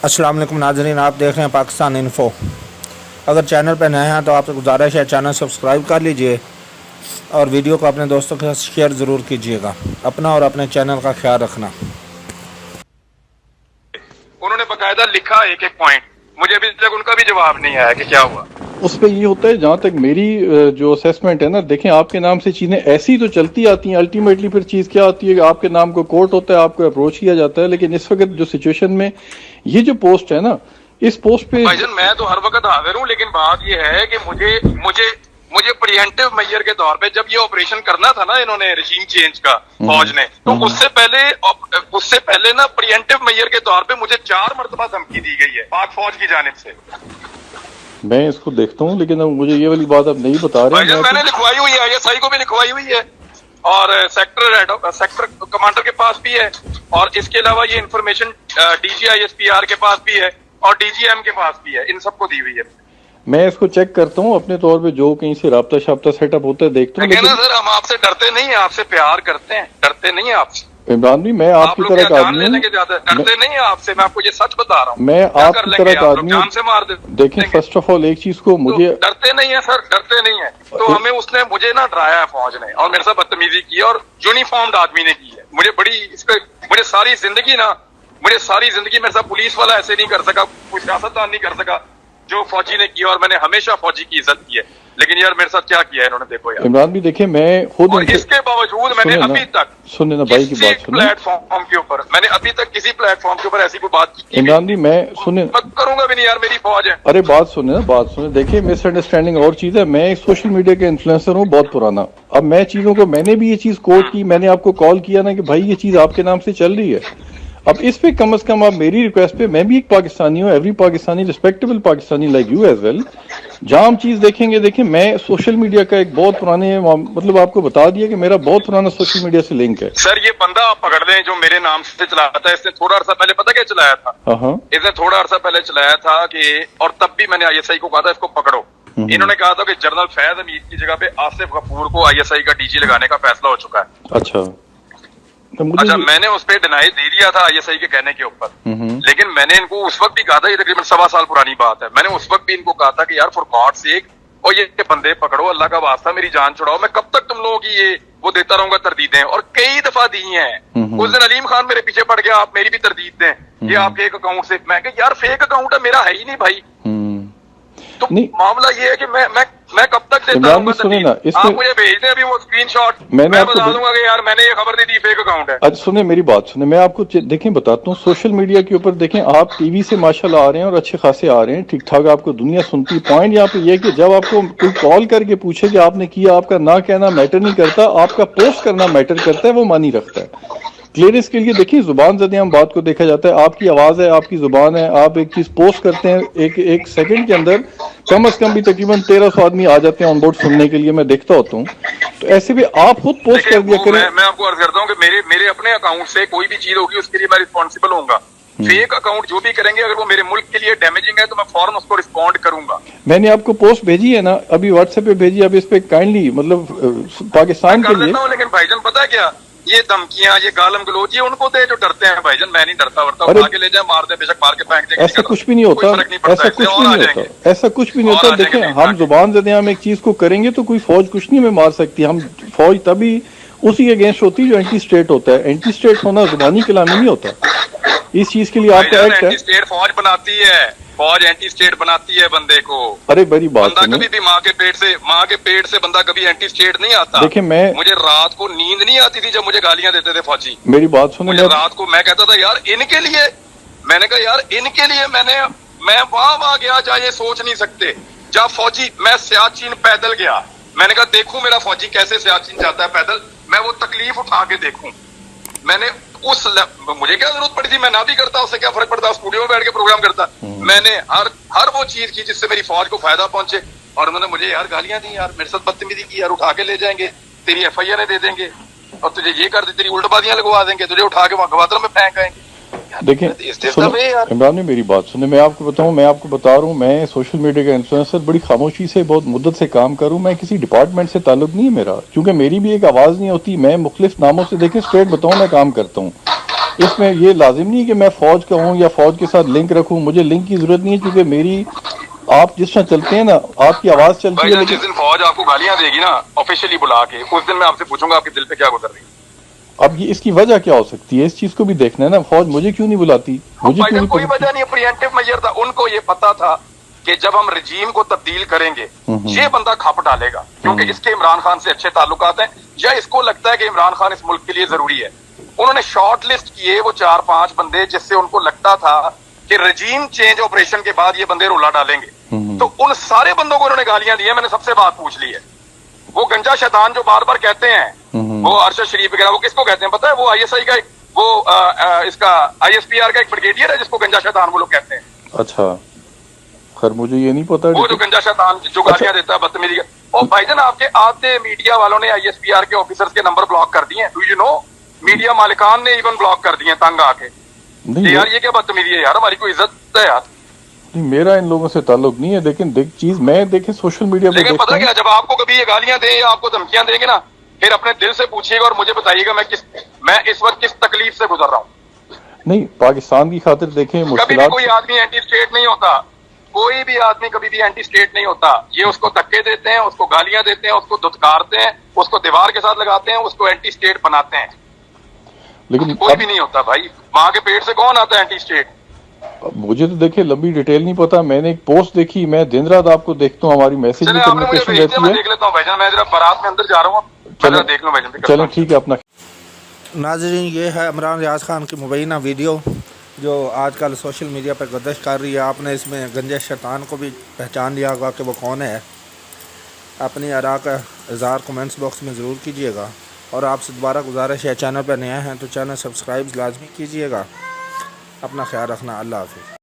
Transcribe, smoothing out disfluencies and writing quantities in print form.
السلام علیکم ناظرین، آپ دیکھ رہے ہیں پاکستان انفو۔ اگر چینل پہ نئے ہیں تو آپ سے گزارش ہے چینل سبسکرائب کر لیجئے اور ویڈیو کو اپنے دوستوں کے ساتھ شیئر ضرور کیجیے گا۔ اپنا اور اپنے چینل کا خیال رکھنا۔ انہوں نے باقاعدہ لکھا ایک ایک پوائنٹ، مجھے ابھی تک ان کا بھی جواب نہیں آیا کہ کیا ہوا اس پہ۔ یہ ہوتا ہے جہاں تک میری جو اسیسمنٹ ہے نا، دیکھیں آپ کے نام سے چیزیں ایسی تو چلتی آتی ہیں، الٹیمیٹلی پھر چیز کیا ہوتی ہے کہ آپ کے نام کو کورٹ ہوتا ہے، آپ کو اپروچ کیا جاتا ہے۔ لیکن اس وقت جو سچویشن میں یہ جو پوسٹ ہے نا، اس پوسٹ پہ بھائی جان میں تو ہر وقت حاضر ہوں، لیکن بات یہ ہے کہ مجھے پریونٹیو میئر کے طور پہ جب یہ آپریشن کرنا تھا نا انہوں نے رجیم چینج کا فوج نے، تو اس سے پہلے نا پریونٹیو میئر کے طور پہ مجھے 4 مرتبہ دھمکی دی گئی ہے پاک فوج کی جانب سے۔ میں اس کو دیکھتا ہوں، لیکن اب مجھے یہ والی بات اب نہیں بتا رہے بھائی جان میں نے لکھوائی ہوئی ہے، ISI کو بھی لکھوائی ہوئی ہے اور سیکٹر کمانڈر کے پاس بھی ہے، اور اس کے علاوہ یہ انفارمیشن DG ISPR کے پاس بھی ہے اور DGM کے پاس بھی ہے، ان سب کو دی ہوئی ہے۔ میں اس کو چیک کرتا ہوں اپنے طور پہ، جو کہیں سے رابطہ شابطہ سیٹ اپ ہوتا ہے دیکھتا ہوں۔ لیکن سر ہم آپ سے ڈرتے نہیں ہیں، آپ سے پیار کرتے ہیں، ڈرتے نہیں ہیں آپ سے۔ عمران بھی میں آپ کی طرح کا آدمی ہوں، ڈرتے نہیں ہیں آپ سے، میں آپ کو یہ سچ بتا رہا ہوں۔ میں آپ کی طرح کا آدمی جان سے مار دیکھیں فرسٹ آف آل ایک چیز کو مجھے ڈرتے نہیں ہیں سر، ڈرتے نہیں ہیں۔ تو ہمیں اس نے مجھے نا ڈرایا ہے فوج نے، اور میرے ساتھ بدتمیزی کی اور یونیفارمڈ آدمی نے کی ہے۔ مجھے ساری زندگی میرے ساتھ پولیس والا ایسے نہیں کر سکا، کوئی سیاستدان نہیں کر سکا جو فوجی نے کیا، اور میں نے ہمیشہ فوجی کی عزت کی ہے۔ لیکن یار میرے ساتھ کیا کیا ہے انہوں نے، دیکھو یار۔ عمران بھی دیکھیں میں خود اور اس کے باوجود میں نے ابھی تک سنیں نا بھائی کی بات سنیں، پلیٹ فارم کے اوپر میں نے ابھی تک کسی پلیٹ فارم کے اوپر ایسی کوئی بات کی عمران بھی میں سنیں کروں گا بھی نہیں، یار میری فوج ہے۔ ارے بات سنیں نا، بات سنیں۔ دیکھیں مس انڈرسٹینڈنگ اور چیز ہے، میں ایک سوشل میڈیا کے انفلوئنسر ہوں بہت پرانا۔ اب میں چیزوں کو، میں نے بھی یہ چیز کوٹ کی، میں نے آپ کو کال کیا نا کہ بھائی یہ چیز آپ کے نام سے چل رہی ہے۔ اب اس پہ کم از کم آپ میری ریکویسٹ پہ، میں بھی ایک پاکستانی ہوں، every Pakistani respectable Pakistani like you as well, جہاں ہم چیز دیکھیں گے۔ دیکھیں میں سوشل میڈیا کا ایک بہت پرانے، مطلب آپ کو بتا دیا کہ میرا بہت پرانا سوشل میڈیا سے لنک ہے۔ سر یہ بندہ آپ پکڑ لیں جو میرے نام سے چلاتا ہے، اس نے تھوڑا عرصہ پہلے پتہ کیا چلایا تھا؟ اس نے تھوڑا عرصہ پہلے چلایا تھا کہ، اور تب بھی میں نے ISI کو کہا تھا اس کو پکڑو۔ انہوں نے کہا تھا کہ جنرل فیض حمید کی جگہ پہ آصف غفور کو ISI کا DG لگانے کا فیصلہ ہو چکا ہے۔ اچھا میں نے اس پہ ڈینائی دے دیا تھا ISI کے کہنے کے اوپر، لیکن میں نے ان کو اس وقت بھی کہا تھا، یہ تقریباً 1.25 سال پرانی بات ہے، میں نے اس وقت بھی ان کو کہا تھا کہ یار فار گاڈ سیک، اور یہ بندے پکڑو، اللہ کا واسطہ میری جان چھڑاؤ، میں کب تک تم لوگوں کی یہ وہ دیتا رہوں گا تردیدیں، اور کئی دفعہ دی ہیں۔ اس دن علیم خان میرے پیچھے پڑ گیا، آپ میری بھی تردید دیں، یہ آپ کے ایک اکاؤنٹ سے۔ میں کہ یار فیک اکاؤنٹ ہے، میرا ہے ہی نہیں بھائی۔ تو معاملہ یہ ہے کہ میں کب تک دیتا ہوں گا؟ آپ مجھے بھیج دیں ابھی وہ اسکرین شاٹ، میں بتا دوں گا کہ یار میں نے یہ خبر دی تھی فیک اکاؤنٹ ہے۔ اچھا سنیں میری بات سنیں، میں آپ کو دیکھیں بتاتا ہوں، سوشل میڈیا کے اوپر دیکھیں آپ ٹی وی سے ماشاءاللہ آ رہے ہیں اور اچھے خاصے آ رہے ہیں، ٹھیک ٹھاک آپ کو دنیا سنتی۔ پوائنٹ یہاں پہ یہ کہ جب آپ کو کوئی کال کر کے پوچھے کہ آپ نے کیا، آپ کا نہ کہنا میٹر نہیں کرتا، آپ کا پوسٹ کرنا میٹر کرتا ہے، وہ معنی رکھتا ہے۔ کلیئرنس کے لیے دیکھیں زبان زدے ہم بات کو دیکھا جاتا ہے، آپ کی آواز ہے، آپ کی زبان ہے، آپ ایک چیز پوسٹ کرتے ہیں، ایک سیکنڈ کے اندر کم از کم بھی تقریباً 1300 آدمی آ جاتے ہیں آن بورڈ سننے کے لیے، میں دیکھتا ہوتا ہوں۔ تو ایسے بھی آپ خود پوسٹ کر دیا کریں۔ میں آپ کو عرض کرتا ہوں کہ میرے اپنے اکاؤنٹ سے کوئی بھی چیز ہوگی اس کے لیے میں رسپانسبل ہوں گا۔ فیک اکاؤنٹ جو بھی کریں گے اگر وہ میرے ملک کے لیے ڈیمیجنگ ہے تو میں فوراً اس کو رسپونڈ کروں گا۔ میں نے آپ کو پوسٹ بھیجی ہے نا ابھی واٹس ایپ پہ بھیجی، اب اس پہ کائنڈلی مطلب پاکستان کے لیے۔ لیکن بھائی جان پتا کیا، یہ دھمکیاں، یہ گالم گلوچ یہ ان کو دے جو ڈرتے ہیں بھائی جان، میں نہیں ڈرتا ورتا، اٹھا کے لے جائیں، مار دیں، بے شک مار کے پھینک دیں، ایسا کچھ بھی نہیں ہوتا، ایسا کچھ بھی نہیں ہوتا، ایسا کچھ بھی نہیں ہوتا۔ دیکھیں ہم زبان زدے ہم ایک چیز کو کریں گے تو کوئی فوج کچھ نہیں ہمیں مار سکتی۔ ہم فوج تبھی اسی اگینسٹ ہوتی جو اینٹی اسٹیٹ ہوتا ہے، اینٹی اسٹیٹ ہونا زبانی کلامی نہیں ہوتا۔ اس چیز کے لیے آپ کا ایکٹ ہے، فوج بناتی ہے، فوج اینٹی اسٹیٹ بناتی ہے بندے کو۔ ارے بڑی بات بندہ کبھی بھی ماں کے پیٹ سے بندہ کبھی اینٹی اسٹیٹ نہیں آتا۔ دیکھیں مجھے رات کو نیند نہیں آتی تھی جب مجھے گالیاں دیتے تھے فوجی، میری بات سنیں، مجھے رات کو میں کہتا تھا یار ان کے لیے، میں نے کہا یار ان کے لیے میں وہاں گیا جہاں یہ سوچ نہیں سکتے، جہاں فوجی، میں سیاچین پیدل گیا، میں نے کہا دیکھوں میرا فوجی کیسے سیاچین جاتا ہے پیدل، میں وہ تکلیف اٹھا کے دیکھوں۔ میں نے مجھے کیا ضرورت پڑی تھی، میں نہ بھی کرتا، اس سے کیا فرق پڑتا، اسٹوڈیو میں بیٹھ کے پروگرام کرتا۔ میں نے ہر وہ چیز کی جس سے میری فوج کو فائدہ پہنچے، اور انہوں نے مجھے یار گالیاں دی، یار میرے ساتھ بدتمیزی کی، یار اٹھا کے لے جائیں گے، تیری FIR دے دیں گے، اور تجھے یہ کر دیں، تیری الٹ بازیاں لگوا دیں گے، تجھے اٹھا کے وہاں گوادر میں پھینک آئیں گے۔ دیکھیں عمران نے میری بات سنیں، میں آپ کو بتاؤں، میں آپ کو بتا رہا ہوں، میں سوشل میڈیا کا انفلوئنسر بڑی خاموشی سے بہت مدت سے کام کروں، میں کسی ڈپارٹمنٹ سے تعلق نہیں ہے میرا، کیونکہ میری بھی ایک آواز نہیں ہوتی، میں مختلف ناموں سے، دیکھیں اسٹریٹ بتاؤں میں کام کرتا ہوں، اس میں یہ لازم نہیں کہ میں فوج کا ہوں یا فوج کے ساتھ لنک رکھوں، مجھے لنک کی ضرورت نہیں ہے، کیونکہ میری آپ جس طرح چلتے ہیں نا، آپ کی آواز چلتی بھائی ہے، جان لیکن جس دن فوج آپ کو گالیاں دے گی نا آفیشیلی بلا کے، اس دن میں آپ سے پوچھوں گا آپ کے دل پہ کیا گزر رہی ہے۔ اب یہ اس کی وجہ کیا ہو سکتی ہے، اس چیز کو بھی دیکھنا ہے نا، فوج مجھے کیوں نہیں بلاتی، مجھے بھائی کیوں جان نہیں کوئی پکڑتی؟ وجہ نہیں، پریمپٹیو میجر تھا، ان کو یہ پتا تھا کہ جب ہم رجیم کو تبدیل کریں گے یہ بندہ کھپ ڈالے گا، کیونکہ اس کے عمران خان سے اچھے تعلقات ہیں، یا اس کو لگتا ہے کہ عمران خان اس ملک کے لیے ضروری ہے۔ انہوں نے شارٹ لسٹ کیے وہ 4-5 بندے جس سے ان کو لگتا تھا کہ رجیم چینج آپریشن کے بعد یہ بندے رولا ڈالیں گے، تو ان سارے بندوں کو انہوں نے گالیاں دی ہیں۔ میں نے سب سے بات پوچھ لی ہے، وہ گنجا شیطان جو بار بار کہتے ہیں، وہ ارشد شریف وغیرہ، وہ کس کو کہتے ہیں پتہ ہے؟ وہ آئی ایس آئی کا وہ اس کا آئی ایس پی آر کا ایک بریگیڈیئر ہے جس کو گنجا شیطان وہ لوگ کہتے ہیں۔ اچھا، خیر مجھے یہ نہیں پتا۔ وہ جو گنجا شیطان جو گالیاں دیتا ہے بدتمیزی کا، اور بھائی جان آپ کے آدھے میڈیا والوں نے آئی ایس پی آر کے آفیسرز کے نمبر بلاک کر دیے ہیں، ڈو یو نو؟ میڈیا مالکان نے ایون بلاک کر دیے ہیں تنگ آ کے۔ نہیں یار یہ کیا بدتمیزی ہے یار، ہماری کوئی عزت ہے یار۔ نہیں، میرا ان لوگوں سے تعلق نہیں ہے، لیکن چیز میں دیکھیں سوشل میڈیا پہ لیکن دیکھتا پتہ ہوں۔ کیا، جب آپ کو کبھی یہ گالیاں دیں یا آپ کو دھمکیاں دیں گے نا، پھر اپنے دل سے پوچھیے گا اور مجھے بتائیے گا میں اس وقت کس تکلیف سے گزر رہا ہوں۔ نہیں، پاکستان کی خاطر دیکھیں کبھی بھی مشکلات۔ کوئی آدمی اینٹی اسٹیٹ نہیں ہوتا، کوئی بھی آدمی کبھی بھی اینٹی اسٹیٹ نہیں ہوتا۔ یہ اس کو دھکے دیتے ہیں، اس کو گالیاں دیتے ہیں، اس کو دھتکارتے ہیں، اس کو دیوار کے ساتھ لگاتے ہیں، اس کو اینٹی اسٹیٹ بناتے ہیں۔ لیکن کوئی بھی نہیں ہوتا بھائی، ماں کے پیٹ سے کون آتا ہے اینٹی اسٹیٹ؟ مجھے تو دیکھیں لمبی ڈیٹیل نہیں پتا، میں نے ایک پوسٹ دیکھی، میں دن رات آپ کو دیکھتا ہوں، ہماری میسج بھی چلے آپ نے مجھے کمیونیکیشن بھیج دیا، رہتی میں ہے۔ دیکھ لیتا ہوں بھائی جان، میں ذرا بارات میں اندر جا رہا ہوں، میں ذرا دیکھ لوں بھائی جان۔ چلیں ٹھیک ہے، اپنا ناظرین یہ ہے عمران ریاض خان کی مبینہ ویڈیو جو آج کل سوشل میڈیا پہ گردش کر رہی ہے۔ آپ نے اس میں گنجے شیطان کو بھی پہچان لیا ہوگا کہ وہ کون ہے۔ اپنی آراء کا اظہار کمنٹس باکس میں ضرور کیجیے گا، اور آپ سے دوبارہ گزارش ہے چینل پہ نیا ہیں تو چینل سبسکرائب لازمی کیجیے گا۔ اپنا خیال رکھنا، اللہ حافظ۔